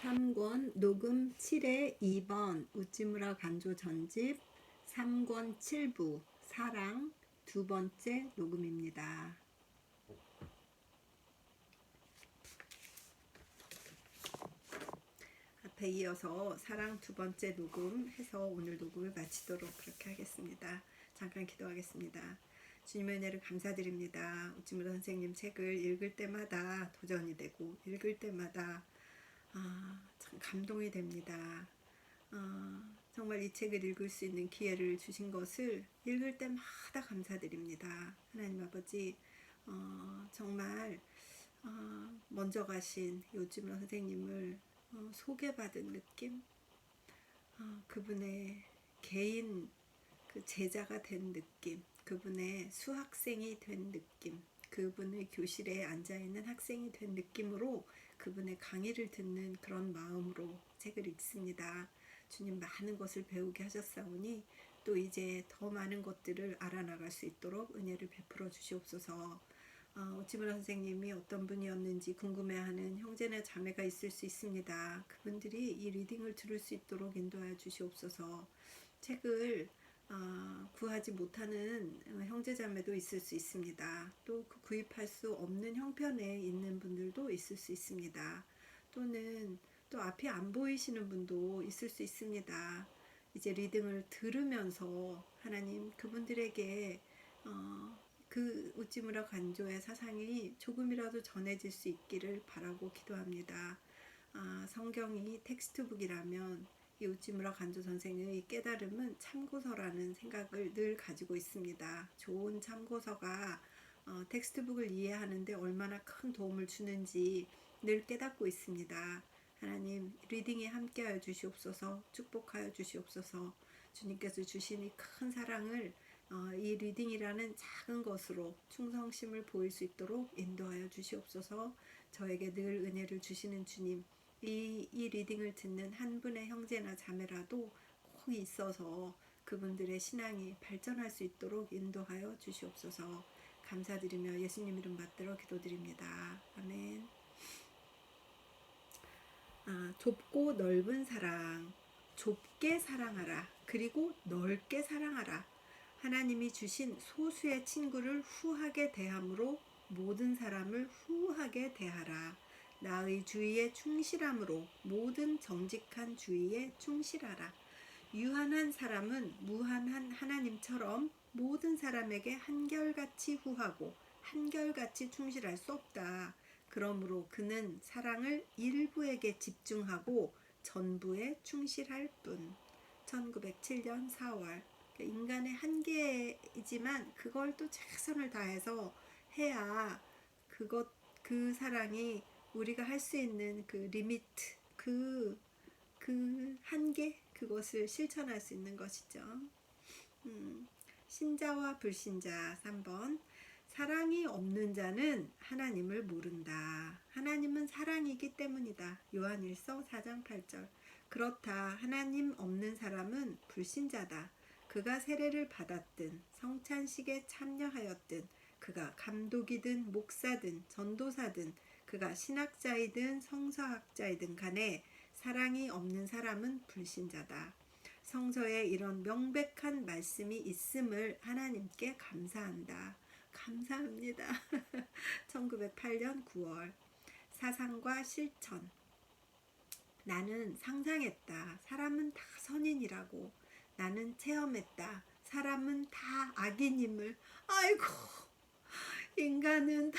3권 녹음 7회 2번 우찌무라 간조 전집 3권 7부 사랑 두 번째 녹음입니다. 앞에 이어서 사랑 두 번째 녹음해서 오늘 녹음을 마치도록 그렇게 하겠습니다. 잠깐 기도하겠습니다. 주님의 은혜를 감사드립니다. 우찌무라 선생님 책을 읽을 때마다 도전이 되고 읽을 때마다 참 감동이 됩니다. 정말 이 책을 읽을 수 있는 기회를 주신 것을 읽을 때마다 감사드립니다. 하나님 아버지, 정말 먼저 가신 요지무라 선생님을 소개받은 느낌, 그분의 개인 그 제자가 된 느낌, 그분의 수학생이 된 느낌, 그분의 교실에 앉아있는 학생이 된 느낌으로 그분의 강의를 듣는 그런 마음으로 책을 읽습니다. 주님 많은 것을 배우게 하셨사오니 또 이제 더 많은 것들을 알아나갈 수 있도록 은혜를 베풀어 주시옵소서. 우찌무라 선생님이 어떤 분이었는지 궁금해하는 형제나 자매가 있을 수 있습니다. 그분들이 이 리딩을 들을 수 있도록 인도하여 주시옵소서. 책을 구하지 못하는 형제자매도 있을 수 있습니다. 또 그 구입할 수 없는 형편에 있는 분들도 있을 수 있습니다. 또는 또 앞이 안 보이시는 분도 있을 수 있습니다. 이제 리딩을 들으면서 하나님 그분들에게 그 우찌무라 간조의 사상이 조금이라도 전해질 수 있기를 바라고 기도합니다. 성경이 텍스트북이라면 이 우찌무라 간조 선생의 깨달음은 참고서라는 생각을 늘 가지고 있습니다. 좋은 참고서가 텍스트북을 이해하는데 얼마나 큰 도움을 주는지 늘 깨닫고 있습니다. 하나님 리딩에 함께하여 주시옵소서. 축복하여 주시옵소서. 주님께서 주신 이 큰 사랑을 이 리딩이라는 작은 것으로 충성심을 보일 수 있도록 인도하여 주시옵소서. 저에게 늘 은혜를 주시는 주님, 이 리딩을 듣는 한 분의 형제나 자매라도 꼭 있어서 그분들의 신앙이 발전할 수 있도록 인도하여 주시옵소서. 감사드리며 예수님 이름 받들어 기도드립니다. 아멘. 좁고 넓은 사랑, 좁게 사랑하라. 그리고 넓게 사랑하라. 하나님이 주신 소수의 친구를 후하게 대함으로 모든 사람을 후하게 대하라. 나의 주의에 충실함으로 모든 정직한 주의에 충실하라. 유한한 사람은 무한한 하나님처럼 모든 사람에게 한결같이 후하고 한결같이 충실할 수 없다. 그러므로 그는 사랑을 일부에게 집중하고 전부에 충실할 뿐. 1907년 4월. 인간의 한계이지만 그걸 또 최선을 다해서 해야 그 사랑이 우리가 할 수 있는 그 리미트, 그 한계, 그것을 실천할 수 있는 것이죠. 신자와 불신자 3번. 사랑이 없는 자는 하나님을 모른다. 하나님은 사랑이기 때문이다. 요한일서 4장 8절. 그렇다. 하나님 없는 사람은 불신자다. 그가 세례를 받았든 성찬식에 참여하였든 그가 감독이든 목사든 전도사든 그가 신학자이든 성서학자이든 간에 사랑이 없는 사람은 불신자다. 성서에 이런 명백한 말씀이 있음을 하나님께 감사한다. 감사합니다. 1908년 9월. 사상과 실천. 나는 상상했다. 사람은 다 선인이라고. 나는 체험했다. 사람은 다 악인임을. 아이고, 인간은 다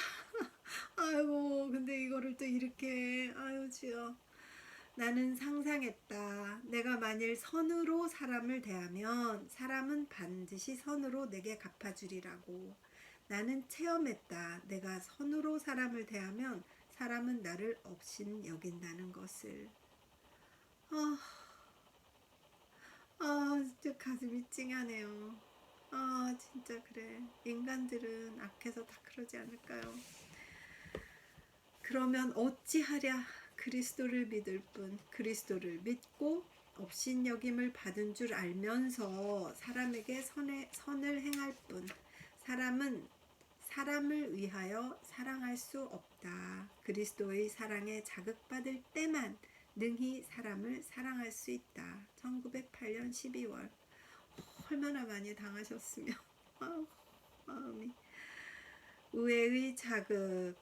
아이고, 근데 이거를 또 이렇게, 아유 주여. 나는 상상했다. 내가 만일 선으로 사람을 대하면 사람은 반드시 선으로 내게 갚아주리라고. 나는 체험했다. 내가 선으로 사람을 대하면 사람은 나를 업신 여긴다는 것을. 진짜 가슴이 찡하네요. 진짜 그래. 인간들은 악해서 다 그러지 않을까요? 그러면 어찌하랴. 그리스도를 믿을 뿐. 그리스도를 믿고 업신여김을 받은 줄 알면서 사람에게 선을 행할 뿐. 사람은 사람을 위하여 사랑할 수 없다. 그리스도의 사랑에 자극받을 때만 능히 사람을 사랑할 수 있다. 1908년 12월. 얼마나 많이 당하셨으면. 아우, 마음이. 의회의 자극.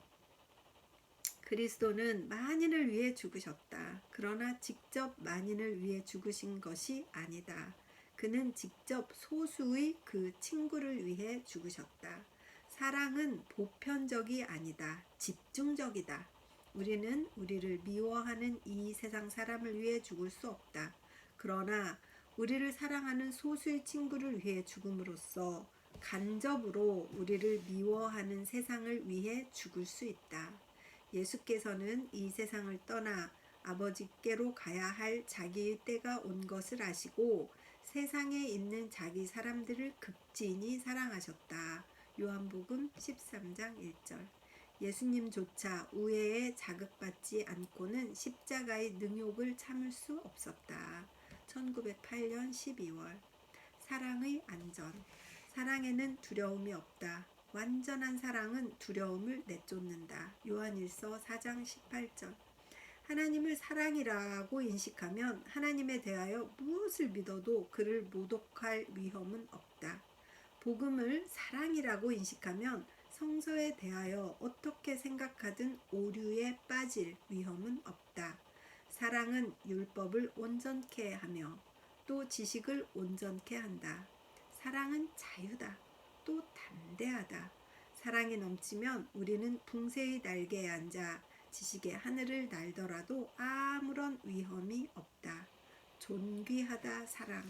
그리스도는 만인을 위해 죽으셨다. 그러나 직접 만인을 위해 죽으신 것이 아니다. 그는 직접 소수의 그 친구를 위해 죽으셨다. 사랑은 보편적이 아니다. 집중적이다. 우리는 우리를 미워하는 이 세상 사람을 위해 죽을 수 없다. 그러나 우리를 사랑하는 소수의 친구를 위해 죽음으로써 간접으로 우리를 미워하는 세상을 위해 죽을 수 있다. 예수께서는 이 세상을 떠나 아버지께로 가야 할 자기의 때가 온 것을 아시고 세상에 있는 자기 사람들을 극진히 사랑하셨다. 요한복음 13장 1절. 예수님조차 우애에 자극받지 않고는 십자가의 능욕을 참을 수 없었다. 1908년 12월. 사랑의 안전. 사랑에는 두려움이 없다. 완전한 사랑은 두려움을 내쫓는다. 요한일서 4장 18절. 하나님을 사랑이라고 인식하면 하나님에 대하여 무엇을 믿어도 그를 모독할 위험은 없다. 복음을 사랑이라고 인식하면 성서에 대하여 어떻게 생각하든 오류에 빠질 위험은 없다. 사랑은 율법을 온전케 하며 또 지식을 온전케 한다. 사랑은 자유다. 또 담대하다. 사랑이 넘치면 우리는 붕새의 날개에 앉아 지식의 하늘을 날더라도 아무런 위험이 없다. 존귀하다 사랑.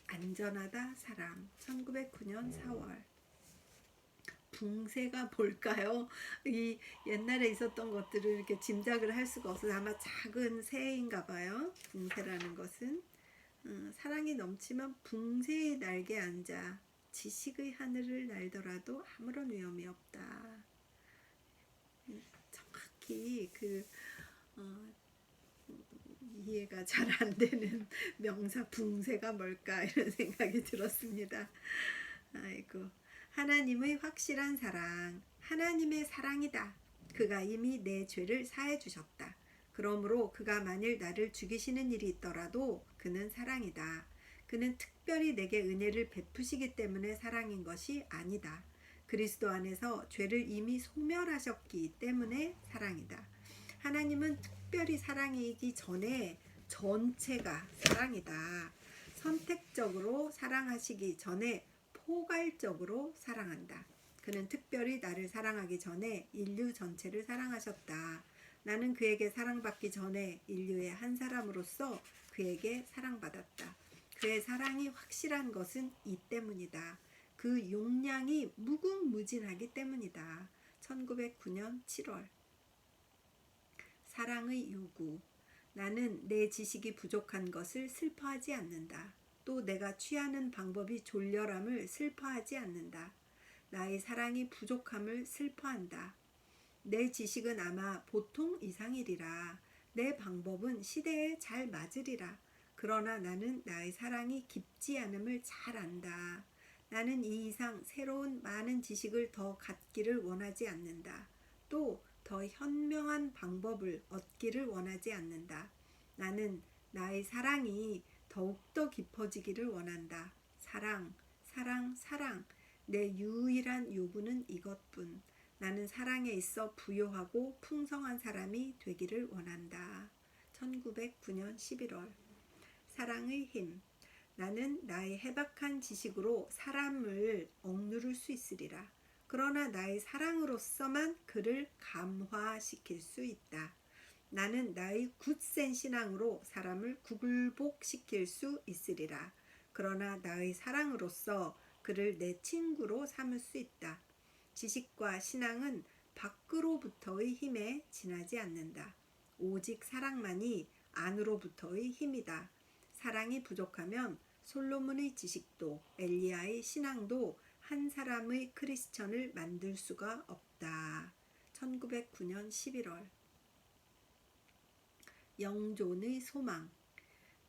안전하다 사랑. 1909년 4월. 붕새가 뭘까요? 이 옛날에 있었던 것들을 이렇게 짐작을 할 수가 없어서 아마 작은 새인가 봐요. 붕새라는 것은. 사랑이 넘치면 붕새의 날개에 앉아 지식의 하늘을 날더라도 아무런 위험이 없다. 정확히 이해가 잘 안 되는 명사 붕새가 뭘까 이런 생각이 들었습니다. 아이고. 하나님의 확실한 사랑. 하나님의 사랑이다. 그가 이미 내 죄를 사해 주셨다. 그러므로 그가 만일 나를 죽이시는 일이 있더라도 그는 사랑이다. 그는 특별히 내게 은혜를 베푸시기 때문에 사랑인 것이 아니다. 그리스도 안에서 죄를 이미 소멸하셨기 때문에 사랑이다. 하나님은 특별히 사랑이기 전에 전체가 사랑이다. 선택적으로 사랑하시기 전에 포괄적으로 사랑한다. 그는 특별히 나를 사랑하기 전에 인류 전체를 사랑하셨다. 나는 그에게 사랑받기 전에 인류의 한 사람으로서 그에게 사랑받았다. 그의 사랑이 확실한 것은 이 때문이다. 그 용량이 무궁무진하기 때문이다. 1909년 7월. 사랑의 요구. 나는 내 지식이 부족한 것을 슬퍼하지 않는다. 또 내가 취하는 방법이 졸렬함을 슬퍼하지 않는다. 나의 사랑이 부족함을 슬퍼한다. 내 지식은 아마 보통 이상이리라. 내 방법은 시대에 잘 맞으리라. 그러나 나는 나의 사랑이 깊지 않음을 잘 안다. 나는 이 이상 새로운 많은 지식을 더 갖기를 원하지 않는다. 또 더 현명한 방법을 얻기를 원하지 않는다. 나는 나의 사랑이 더욱더 깊어지기를 원한다. 사랑, 사랑, 사랑. 내 유일한 요구는 이것뿐. 나는 사랑에 있어 부요하고 풍성한 사람이 되기를 원한다. 1909년 11월. 사랑의 힘. 나는 나의 해박한 지식으로 사람을 억누를 수 있으리라. 그러나 나의 사랑으로서만 그를 감화시킬 수 있다. 나는 나의 굳센 신앙으로 사람을 구글복시킬 수 있으리라. 그러나 나의 사랑으로서 그를 내 친구로 삼을 수 있다. 지식과 신앙은 밖으로부터의 힘에 지나지 않는다. 오직 사랑만이 안으로부터의 힘이다. 사랑이 부족하면 솔로몬의 지식도 엘리야의 신앙도 한 사람의 크리스천을 만들 수가 없다. 1909년 11월. 영존의 소망.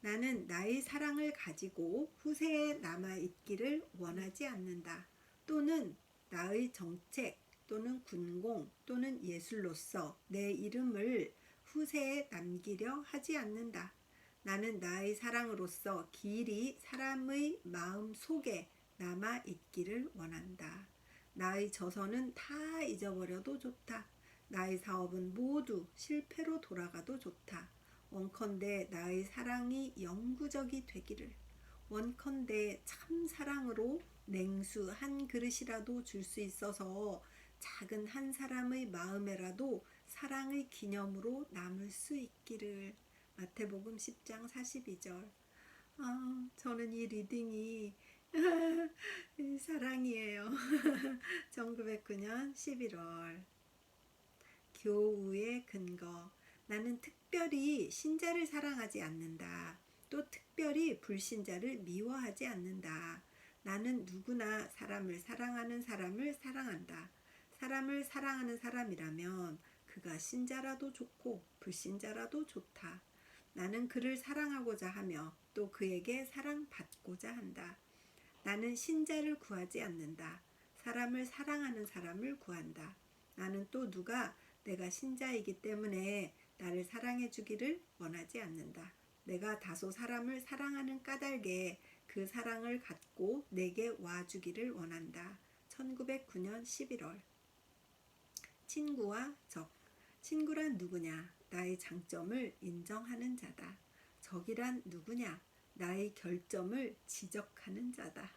나는 나의 사랑을 가지고 후세에 남아있기를 원하지 않는다. 또는 나의 정책 또는 군공 또는 예술로서 내 이름을 후세에 남기려 하지 않는다. 나는 나의 사랑으로서 길이 사람의 마음 속에 남아 있기를 원한다. 나의 저서는 다 잊어버려도 좋다. 나의 사업은 모두 실패로 돌아가도 좋다. 원컨대 나의 사랑이 영구적이 되기를. 원컨대 참 사랑으로 냉수 한 그릇이라도 줄 수 있어서 작은 한 사람의 마음에라도 사랑의 기념으로 남을 수 있기를. 마태복음 10장 42절. 저는 이 리딩이 사랑이에요. 1909년 11월. 교우의 근거. 나는 특별히 신자를 사랑하지 않는다. 또 특별히 불신자를 미워하지 않는다. 나는 누구나 사람을 사랑하는 사람을 사랑한다. 사람을 사랑하는 사람이라면 그가 신자라도 좋고 불신자라도 좋다. 나는 그를 사랑하고자 하며 또 그에게 사랑받고자 한다. 나는 신자를 구하지 않는다. 사람을 사랑하는 사람을 구한다. 나는 또 누가 내가 신자이기 때문에 나를 사랑해 주기를 원하지 않는다. 내가 다소 사람을 사랑하는 까닭에 그 사랑을 갖고 내게 와주기를 원한다. 1909년 11월. 친구와 적. 친구란 누구냐? 나의 장점을 인정하는 자다. 적이란 누구냐? 나의 결점을 지적하는 자다.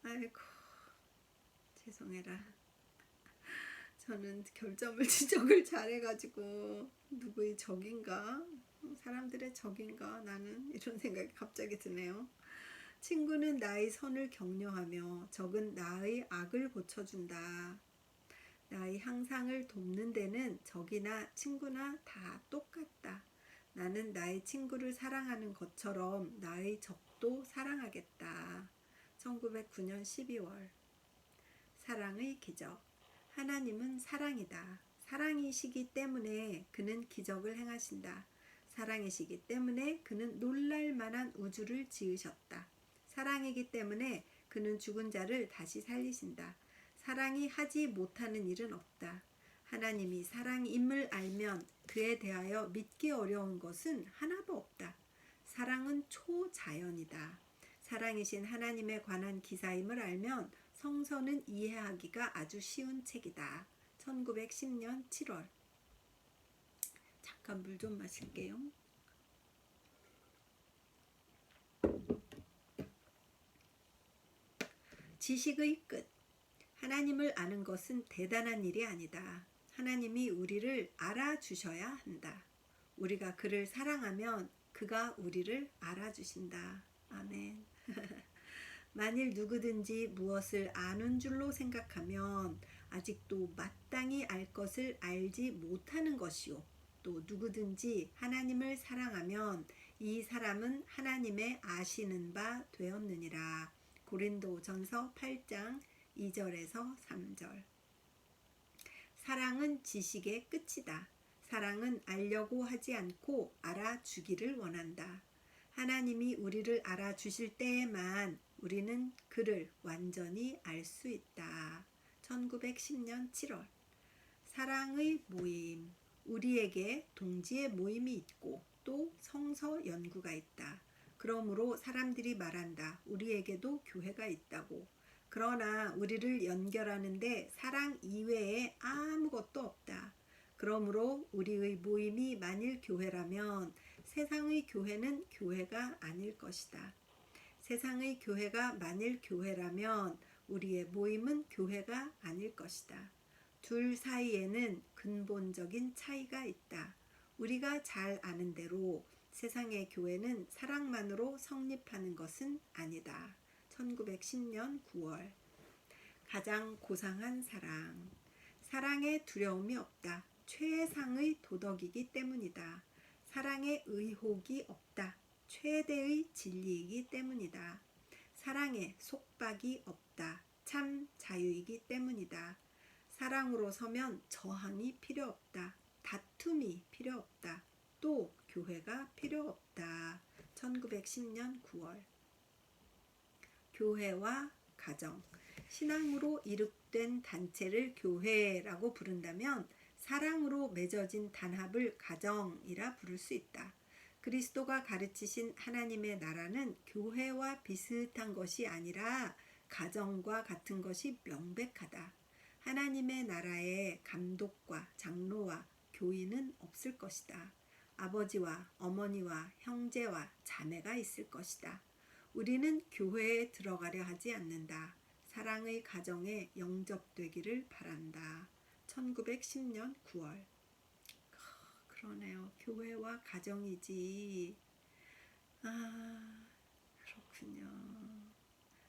아이고, 죄송해라. 저는 결점을 지적을 잘해가지고 누구의 적인가? 사람들의 적인가? 나는 이런 생각이 갑자기 드네요. 친구는 나의 선을 격려하며 적은 나의 악을 고쳐준다. 나의 향상을 돕는 데는 적이나 친구나 다 똑같다. 나는 나의 친구를 사랑하는 것처럼 나의 적도 사랑하겠다. 1909년 12월. 사랑의 기적. 하나님은 사랑이다. 사랑이시기 때문에 그는 기적을 행하신다. 사랑이시기 때문에 그는 놀랄 만한 우주를 지으셨다. 사랑이기 때문에 그는 죽은 자를 다시 살리신다. 사랑이 하지 못하는 일은 없다. 하나님이 사랑임을 알면 그에 대하여 믿기 어려운 것은 하나도 없다. 사랑은 초자연이다. 사랑이신 하나님에 관한 기사임을 알면 성서는 이해하기가 아주 쉬운 책이다. 1910년 7월. 잠깐 물 좀 마실게요. 지식의 끝. 하나님을 아는 것은 대단한 일이 아니다. 하나님이 우리를 알아주셔야 한다. 우리가 그를 사랑하면 그가 우리를 알아주신다. 아멘. 만일 누구든지 무엇을 아는 줄로 생각하면 아직도 마땅히 알 것을 알지 못하는 것이요. 또 누구든지 하나님을 사랑하면 이 사람은 하나님의 아시는 바 되었느니라. 고린도전서 8장 2절에서 3절. 사랑은 지식의 끝이다. 사랑은 알려고 하지 않고 알아주기를 원한다. 하나님이 우리를 알아주실 때에만 우리는 그를 완전히 알 수 있다. 1910년 7월. 사랑의 모임. 우리에게 동지의 모임이 있고 또 성서 연구가 있다. 그러므로 사람들이 말한다. 우리에게도 교회가 있다고. 그러나 우리를 연결하는데 사랑 이외에 아무것도 없다. 그러므로 우리의 모임이 만일 교회라면 세상의 교회는 교회가 아닐 것이다. 세상의 교회가 만일 교회라면 우리의 모임은 교회가 아닐 것이다. 둘 사이에는 근본적인 차이가 있다. 우리가 잘 아는 대로 세상의 교회는 사랑만으로 성립하는 것은 아니다. 1910년 9월. 가장 고상한 사랑. 사랑에 두려움이 없다. 최상의 도덕이기 때문이다. 사랑에 의혹이 없다. 최대의 진리이기 때문이다. 사랑에 속박이 없다. 참 자유이기 때문이다. 사랑으로 서면 저항이 필요 없다. 다툼이 필요 없다. 또 교회가 필요 없다. 1910년 9월. 교회와 가정. 신앙으로 이룩된 단체를 교회라고 부른다면 사랑으로 맺어진 단합을 가정이라 부를 수 있다. 그리스도가 가르치신 하나님의 나라는 교회와 비슷한 것이 아니라 가정과 같은 것이 명백하다. 하나님의 나라에 감독과 장로와 교인은 없을 것이다. 아버지와 어머니와 형제와 자매가 있을 것이다. 우리는 교회에 들어가려 하지 않는다. 사랑의 가정에 영접되기를 바란다. 1910년 9월. 그러네요. 교회와 가정이지. 아, 그렇군요.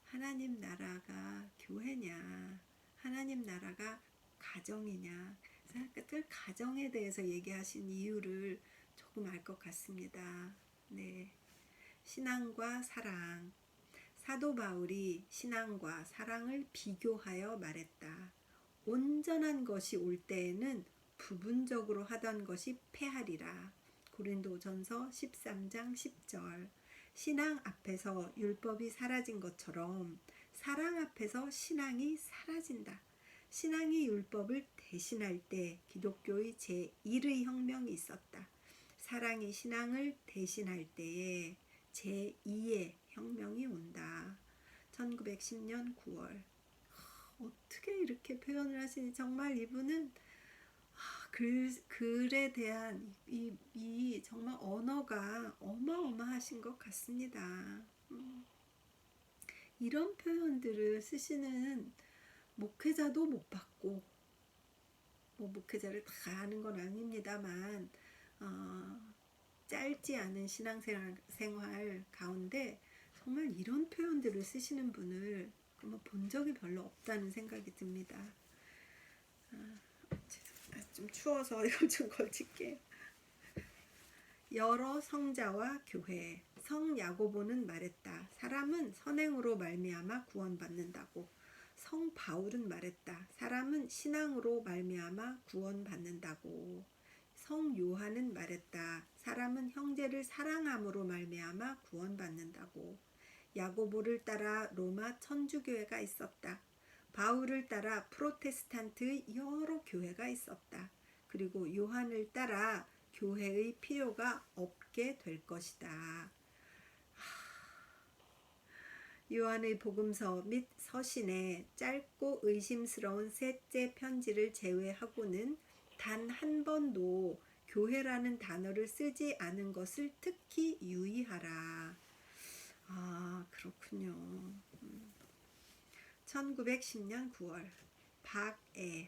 하나님 나라가 교회냐, 하나님 나라가 가정이냐. 그 가정에 대해서 얘기하신 이유를 조금 알 것 같습니다. 네, 신앙과 사랑. 사도 바울이 신앙과 사랑을 비교하여 말했다. 온전한 것이 올 때에는 부분적으로 하던 것이 패하리라. 고린도전서 13장 10절. 신앙 앞에서 율법이 사라진 것처럼 사랑 앞에서 신앙이 사라진다. 신앙이 율법을 대신할 때 기독교의 제1의 혁명이 있었다. 사랑이 신앙을 대신할 때에 제2의 혁명이 온다. 1910년 9월. 어떻게 이렇게 표현을 하시니 정말 이분은 글에 대한 이 정말 언어가 어마어마하신 것 같습니다. 이런 표현들을 쓰시는 목회자도 못 봤고, 뭐 목회자를 다 아는 건 아닙니다만 짧지 않은 신앙생활 가운데 정말 이런 표현들을 쓰시는 분을 본 적이 별로 없다는 생각이 듭니다. 좀 추워서 이걸 좀 걸칠게요. 여러 성자와 교회. 성 야고보는 말했다. 사람은 선행으로 말미암아 구원받는다고. 성 바울은 말했다. 사람은 신앙으로 말미암아 구원받는다고. 성 요한은 말했다. 사람은 형제를 사랑함으로 말미암아 구원받는다고. 야고보를 따라 로마 천주교회가 있었다. 바울을 따라 프로테스탄트의 여러 교회가 있었다. 그리고 요한을 따라 교회의 필요가 없게 될 것이다. 요한의 복음서 및 서신의 짧고 의심스러운 셋째 편지를 제외하고는 단 한 번도 교회라는 단어를 쓰지 않은 것을 특히 유의하라. 그렇군요. 1910년 9월.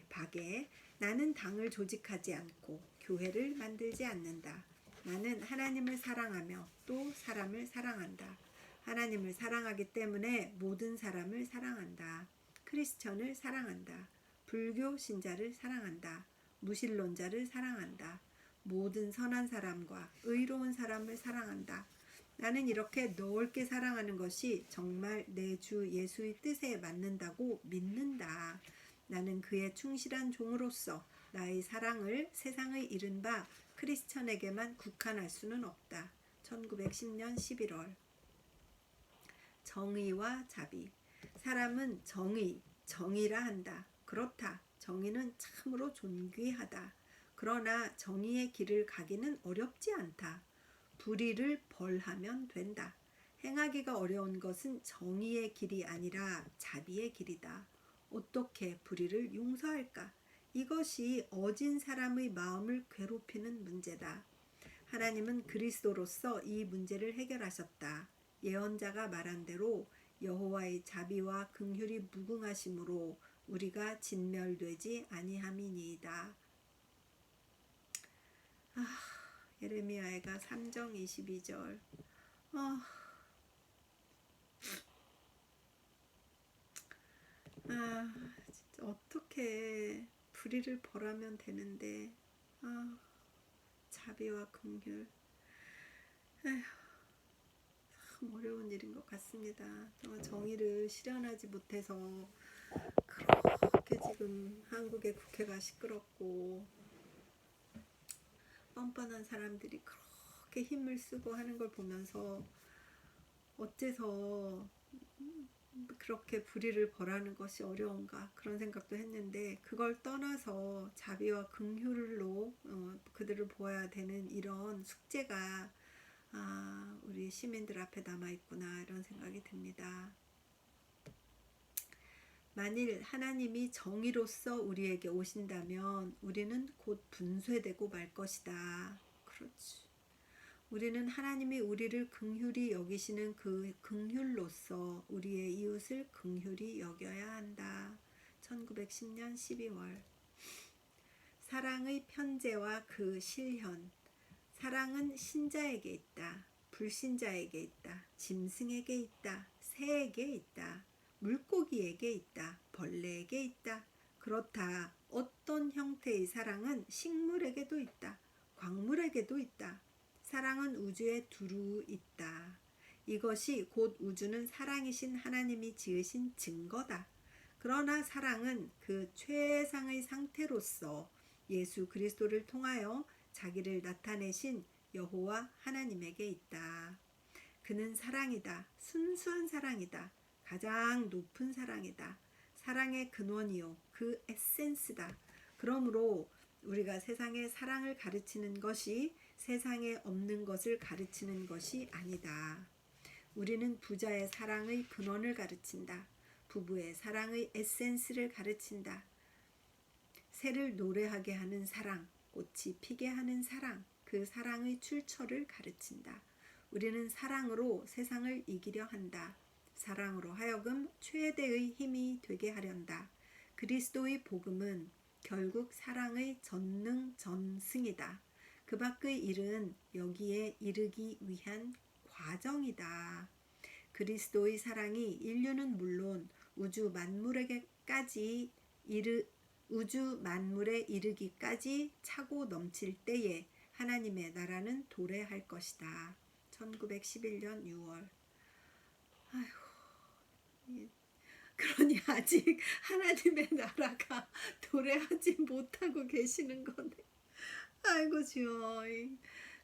박에 나는 당을 조직하지 않고 교회를 만들지 않는다. 나는 하나님을 사랑하며 또 사람을 사랑한다. 하나님을 사랑하기 때문에 모든 사람을 사랑한다. 크리스천을 사랑한다. 불교 신자를 사랑한다. 무신론자를 사랑한다. 모든 선한 사람과 의로운 사람을 사랑한다. 나는 이렇게 넓게 사랑하는 것이 정말 내 주 예수의 뜻에 맞는다고 믿는다. 나는 그의 충실한 종으로서 나의 사랑을 세상의 이른바 크리스천에게만 국한할 수는 없다. 1910년 11월. 정의와 자비. 사람은 정의라 한다. 그렇다. 정의는 참으로 존귀하다. 그러나 정의의 길을 가기는 어렵지 않다. 불의를 벌하면 된다. 행하기가 어려운 것은 정의의 길이 아니라 자비의 길이다. 어떻게 불의를 용서할까? 이것이 어진 사람의 마음을 괴롭히는 문제다. 하나님은 그리스도로서 이 문제를 해결하셨다. 예언자가 말한 대로 여호와의 자비와 긍휼이 무궁하심으로 우리가 진멸되지 아니함이니이다. 예레미야가 3장 22절. 진짜 어떻게 불의를 벌하면 되는데 자비와 긍휼. 참 어려운 일인 것 같습니다. 정말 정의를 실현하지 못해서 그렇게 지금 한국의 국회가 시끄럽고 뻔뻔한 사람들이 그렇게 힘을 쓰고 하는 걸 보면서 어째서 그렇게 불의를 벌하는 것이 어려운가 그런 생각도 했는데 그걸 떠나서 자비와 긍휼로 그들을 보아야 되는 이런 숙제가 우리 시민들 앞에 남아있구나 이런 생각이 듭니다. 만일 하나님이 정의로서 우리에게 오신다면 우리는 곧 분쇄되고 말 것이다. 그렇지. 우리는 하나님이 우리를 긍휼히 여기시는 그 긍휼로서 우리의 이웃을 긍휼히 여겨야 한다. 1910년 12월. 사랑의 편제와 그 실현. 사랑은 신자에게 있다. 불신자에게 있다. 짐승에게 있다. 새에게 있다. 물고기에게 있다. 벌레에게 있다. 그렇다. 어떤 형태의 사랑은 식물에게도 있다. 광물에게도 있다. 사랑은 우주에 두루 있다. 이것이 곧 우주는 사랑이신 하나님이 지으신 증거다. 그러나 사랑은 그 최상의 상태로서 예수 그리스도를 통하여 자기를 나타내신 여호와 하나님에게 있다. 그는 사랑이다. 순수한 사랑이다. 가장 높은 사랑이다. 사랑의 근원이요. 그 에센스다. 그러므로 우리가 세상에 사랑을 가르치는 것이 세상에 없는 것을 가르치는 것이 아니다. 우리는 부자의 사랑의 근원을 가르친다. 부부의 사랑의 에센스를 가르친다. 새를 노래하게 하는 사랑, 꽃이 피게 하는 사랑, 그 사랑의 출처를 가르친다. 우리는 사랑으로 세상을 이기려 한다. 사랑으로 하여금 최대의 힘이 되게 하련다. 그리스도의 복음은 결국 사랑의 전능 전승이다. 그 밖의 일은 여기에 이르기 위한 과정이다. 그리스도의 사랑이 인류는 물론 우주 만물에 이르기까지 차고 넘칠 때에 하나님의 나라는 도래할 것이다. 1911년 6월. 그러니 아직 하나님의 나라가 도래하지 못하고 계시는 거네. 아이고 주여,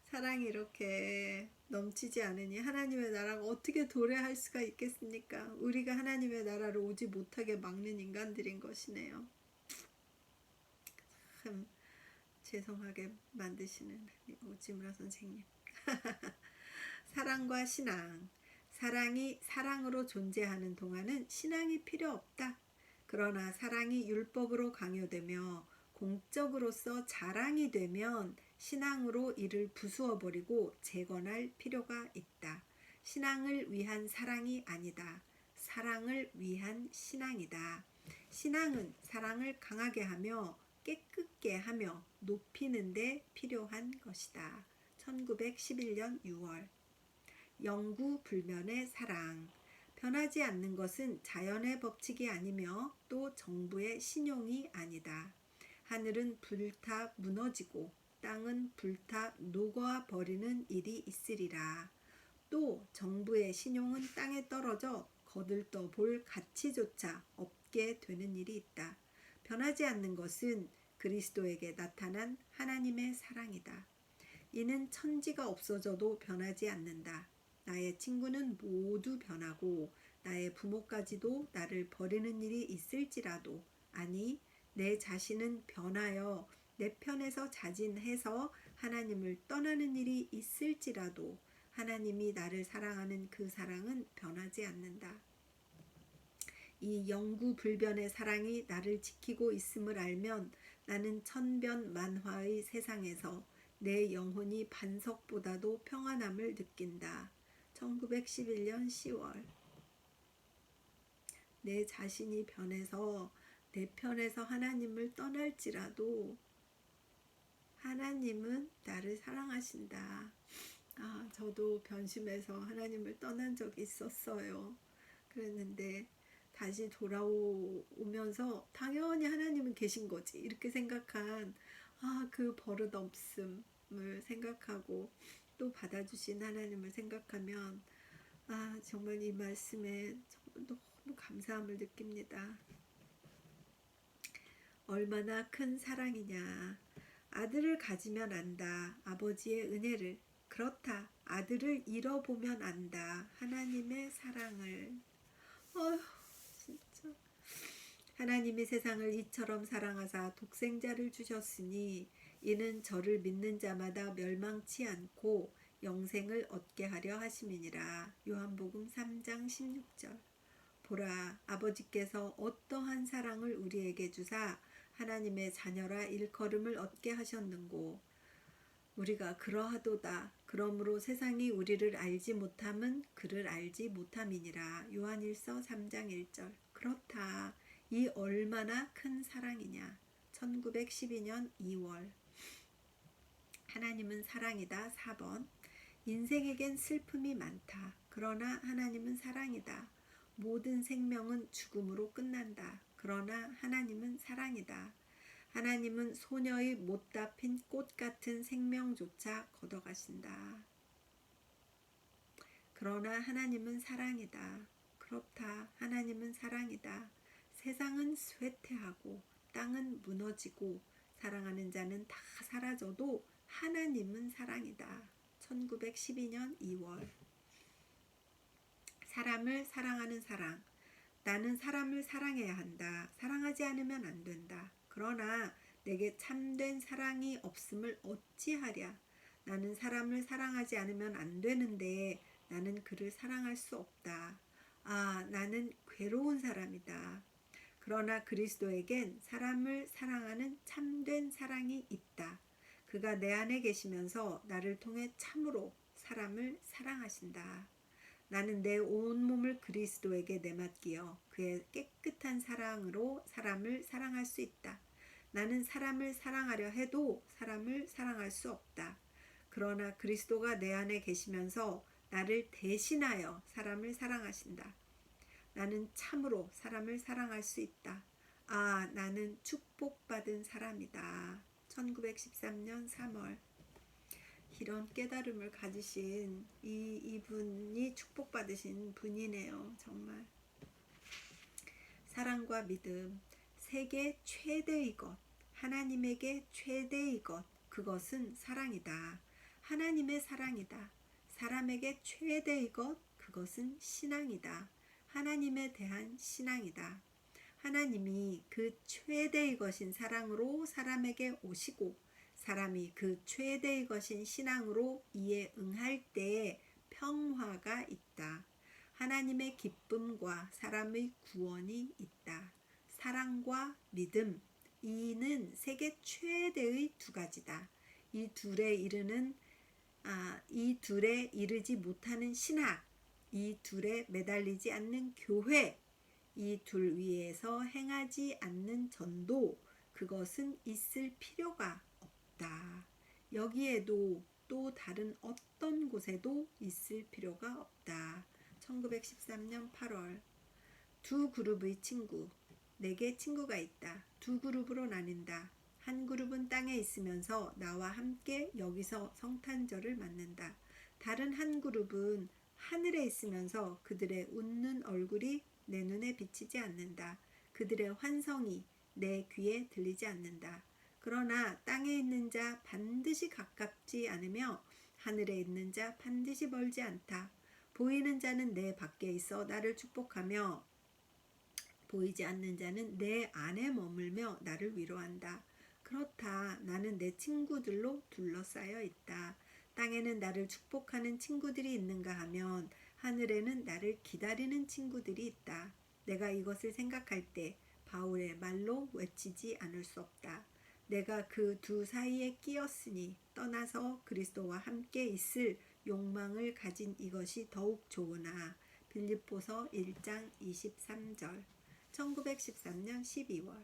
사랑이 이렇게 넘치지 않으니 하나님의 나라가 어떻게 도래할 수가 있겠습니까? 우리가 하나님의 나라로 오지 못하게 막는 인간들인 것이네요. 참 죄송하게 만드시는 오지무라 선생님. 사랑과 신앙. 사랑이 사랑으로 존재하는 동안은 신앙이 필요 없다. 그러나 사랑이 율법으로 강요되며 공적으로서 자랑이 되면 신앙으로 이를 부수어버리고 재건할 필요가 있다. 신앙을 위한 사랑이 아니다. 사랑을 위한 신앙이다. 신앙은 사랑을 강하게 하며 깨끗게 하며 높이는 데 필요한 것이다. 1911년 6월. 영구불변의 사랑. 변하지 않는 것은 자연의 법칙이 아니며 또 정부의 신용이 아니다. 하늘은 불타 무너지고 땅은 불타 녹아 버리는 일이 있으리라. 또 정부의 신용은 땅에 떨어져 거들떠 볼 가치조차 없게 되는 일이 있다. 변하지 않는 것은 그리스도에게 나타난 하나님의 사랑이다. 이는 천지가 없어져도 변하지 않는다. 나의 친구는 모두 변하고 나의 부모까지도 나를 버리는 일이 있을지라도, 아니 내 자신은 변하여 내 편에서 자진해서 하나님을 떠나는 일이 있을지라도 하나님이 나를 사랑하는 그 사랑은 변하지 않는다. 이 영구불변의 사랑이 나를 지키고 있음을 알면 나는 천변만화의 세상에서 내 영혼이 반석보다도 평안함을 느낀다. 1911년 10월. 내 자신이 변해서 내 편에서 하나님을 떠날지라도 하나님은 나를 사랑하신다. 저도 변심해서 하나님을 떠난 적이 있었어요. 그랬는데 다시 돌아오면서 당연히 하나님은 계신 거지 이렇게 생각한 그 버릇없음을 생각하고 또 받아주신 하나님을 생각하면 정말 이 말씀에 너무 감사함을 느낍니다. 얼마나 큰 사랑이냐. 아들을 가지면 안다. 아버지의 은혜를. 그렇다. 아들을 잃어보면 안다. 하나님의 사랑을. 어휴, 진짜. 하나님이 세상을 이처럼 사랑하사 독생자를 주셨으니 이는 저를 믿는 자마다 멸망치 않고 영생을 얻게 하려 하심이니라. 요한복음 3장 16절. 보라, 아버지께서 어떠한 사랑을 우리에게 주사 하나님의 자녀라 일컬음을 얻게 하셨는고 우리가 그러하도다. 그러므로 세상이 우리를 알지 못함은 그를 알지 못함이니라. 요한일서 3장 1절. 그렇다. 이 얼마나 큰 사랑이냐. 1912년 2월. 하나님은 사랑이다. 4번. 인생에겐 슬픔이 많다. 그러나 하나님은 사랑이다. 모든 생명은 죽음으로 끝난다. 그러나 하나님은 사랑이다. 하나님은 소녀의 못다 핀 꽃 같은 생명조차 걷어가신다. 그러나 하나님은 사랑이다. 그렇다. 하나님은 사랑이다. 세상은 쇠퇴하고 땅은 무너지고 사랑하는 자는 다 사라져도 하나님은 사랑이다. 1912년 2월. 사람을 사랑하는 사랑. 나는 사람을 사랑해야 한다. 사랑하지 않으면 안 된다. 그러나 내게 참된 사랑이 없음을 어찌하랴. 나는 사람을 사랑하지 않으면 안 되는데 나는 그를 사랑할 수 없다. 아, 나는 괴로운 사람이다. 그러나 그리스도에겐 사람을 사랑하는 참된 사랑이 있다. 그가 내 안에 계시면서 나를 통해 참으로 사람을 사랑하신다. 나는 내 온몸을 그리스도에게 내맡기어 그의 깨끗한 사랑으로 사람을 사랑할 수 있다. 나는 사람을 사랑하려 해도 사람을 사랑할 수 없다. 그러나 그리스도가 내 안에 계시면서 나를 대신하여 사람을 사랑하신다. 나는 참으로 사람을 사랑할 수 있다. 아, 나는 축복받은 사람이다. 1913년 3월. 이런 깨달음을 가지신 이분이 축복받으신 분이네요. 정말. 사랑과 믿음. 세계 최대의 것, 하나님에게 최대의 것, 그것은 사랑이다. 하나님의 사랑이다. 사람에게 최대의 것, 그것은 신앙이다. 하나님에 대한 신앙이다. 하나님이 그 최대의 것인 사랑으로 사람에게 오시고 사람이 그 최대의 것인 신앙으로 이에 응할 때에 평화가 있다. 하나님의 기쁨과 사람의 구원이 있다. 사랑과 믿음, 이는 세계 최대의 두 가지다. 이 둘에 이르지 못하는 신학, 이 둘에 매달리지 않는 교회, 이 둘 위에서 행하지 않는 전도, 그것은 있을 필요가 없다. 여기에도 또 다른 어떤 곳에도 있을 필요가 없다. 1913년 8월. 두 그룹의 친구. 내게 친구가 있다. 두 그룹으로 나뉜다. 한 그룹은 땅에 있으면서 나와 함께 여기서 성탄절을 맞는다. 다른 한 그룹은 하늘에 있으면서 그들의 웃는 얼굴이 내 눈에 비치지 않는다. 그들의 환성이 내 귀에 들리지 않는다. 그러나 땅에 있는 자 반드시 가깝지 않으며 하늘에 있는 자 반드시 멀지 않다. 보이는 자는 내 밖에 있어 나를 축복하며 보이지 않는 자는 내 안에 머물며 나를 위로한다. 그렇다. 나는 내 친구들로 둘러싸여 있다. 땅에는 나를 축복하는 친구들이 있는가 하면 하늘에는 나를 기다리는 친구들이 있다. 내가 이것을 생각할 때 바울의 말로 외치지 않을 수 없다. 내가 그 두 사이에 끼었으니 떠나서 그리스도와 함께 있을 욕망을 가진 이것이 더욱 좋으나. 빌립보서 1장 23절. 1913년 12월.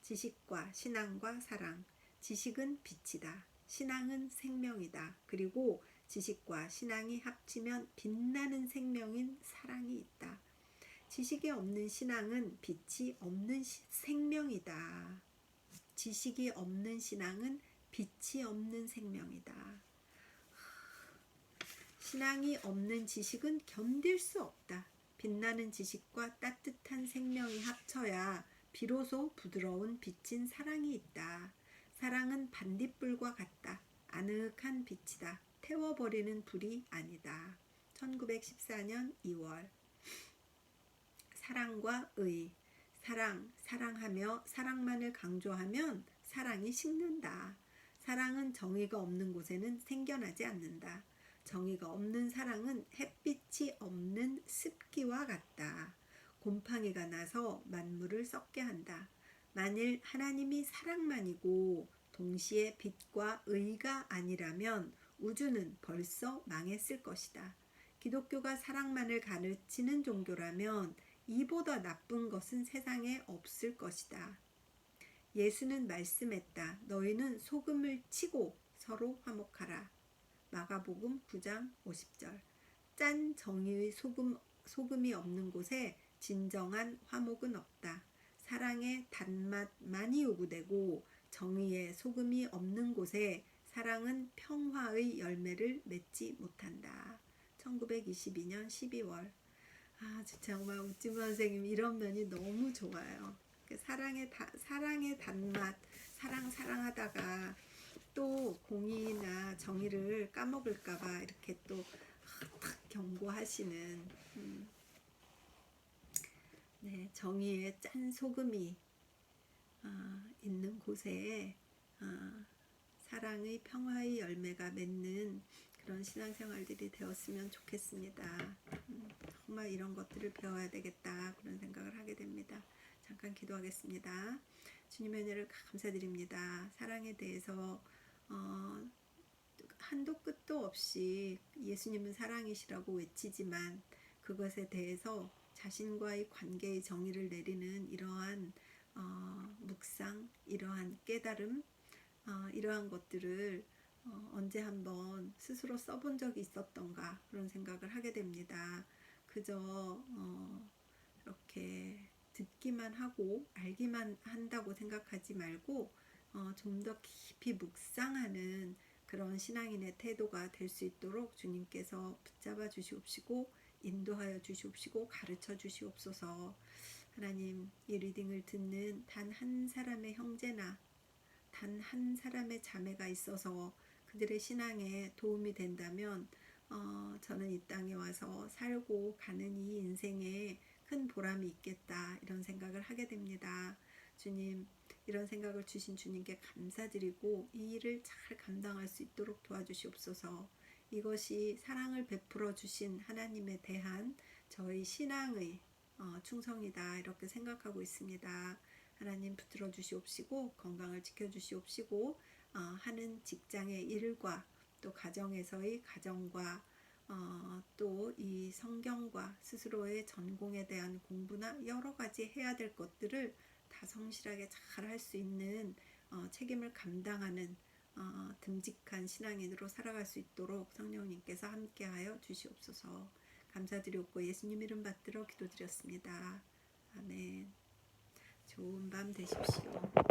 지식과 신앙과 사랑. 지식은 빛이다. 신앙은 생명이다. 그리고 지식과 신앙이 합치면 빛나는 생명인 사랑이 있다. 지식이 없는 신앙은 빛이 없는 생명이다. 지식이 없는 신앙은 빛이 없는 생명이다. 신앙이 없는 지식은 견딜 수 없다. 빛나는 지식과 따뜻한 생명이 합쳐야 비로소 부드러운 빛인 사랑이 있다. 사랑은 반딧불과 같다. 아늑한 빛이다. 태워버리는 불이 아니다. 1914년 2월. 사랑과 의. 사랑하며 사랑만을 강조하면 사랑이 식는다. 사랑은 정의가 없는 곳에는 생겨나지 않는다. 정의가 없는 사랑은 햇빛이 없는 습기와 같다. 곰팡이가 나서 만물을 썩게 한다. 만일 하나님이 사랑만이고 동시에 빛과 의가 아니라면 우주는 벌써 망했을 것이다. 기독교가 사랑만을 가르치는 종교라면 이보다 나쁜 것은 세상에 없을 것이다. 예수는 말씀했다. 너희는 소금을 치고 서로 화목하라. 마가복음 9장 50절. 짠 정의의 소금이 없는 곳에 진정한 화목은 없다. 사랑의 단맛만이 요구되고 정의의 소금이 없는 곳에 사랑은 평화의 열매를 맺지 못한다. 1922년 12월. 진짜 정말 우찌무 선생님 이런 면이 너무 좋아요. 사랑의 단맛, 사랑하다가 또 공의나 정의를 까먹을까봐 이렇게 또 탁 경고하시는 네, 정의의 짠 소금이 있는 곳에 사랑의 평화의 열매가 맺는 그런 신앙생활들이 되었으면 좋겠습니다. 정말 이런 것들을 배워야 되겠다 그런 생각을 하게 됩니다. 잠깐 기도하겠습니다. 주님의 은혜를 감사드립니다. 사랑에 대해서 한도 끝도 없이 예수님은 사랑이시라고 외치지만 그것에 대해서 자신과의 관계의 정의를 내리는 이러한 묵상, 이러한 깨달음, 이러한 것들을 언제 한번 스스로 써본 적이 있었던가 그런 생각을 하게 됩니다. 그저 이렇게 듣기만 하고 알기만 한다고 생각하지 말고 좀 더 깊이 묵상하는 그런 신앙인의 태도가 될 수 있도록 주님께서 붙잡아 주시옵시고 인도하여 주시옵시고 가르쳐 주시옵소서. 하나님, 이 리딩을 듣는 단 한 사람의 형제나 단 한 사람의 자매가 있어서 그들의 신앙에 도움이 된다면 저는 이 땅에 와서 살고 가는 이 인생에 큰 보람이 있겠다 이런 생각을 하게 됩니다. 주님, 이런 생각을 주신 주님께 감사드리고 이 일을 잘 감당할 수 있도록 도와주시옵소서. 이것이 사랑을 베풀어 주신 하나님에 대한 저희 신앙의 충성이다 이렇게 생각하고 있습니다. 하나님 붙들어 주시옵시고 건강을 지켜 주시옵시고 하는 직장의 일과 또 가정에서의 가정과 또 이 성경과 스스로의 전공에 대한 공부나 여러 가지 해야 될 것들을 다 성실하게 잘 할 수 있는 책임을 감당하는 듬직한 신앙인으로 살아갈 수 있도록 성령님께서 함께하여 주시옵소서. 감사드렸고 예수님 이름 받들어 기도드렸습니다. 아멘. 좋은 밤 되십시오.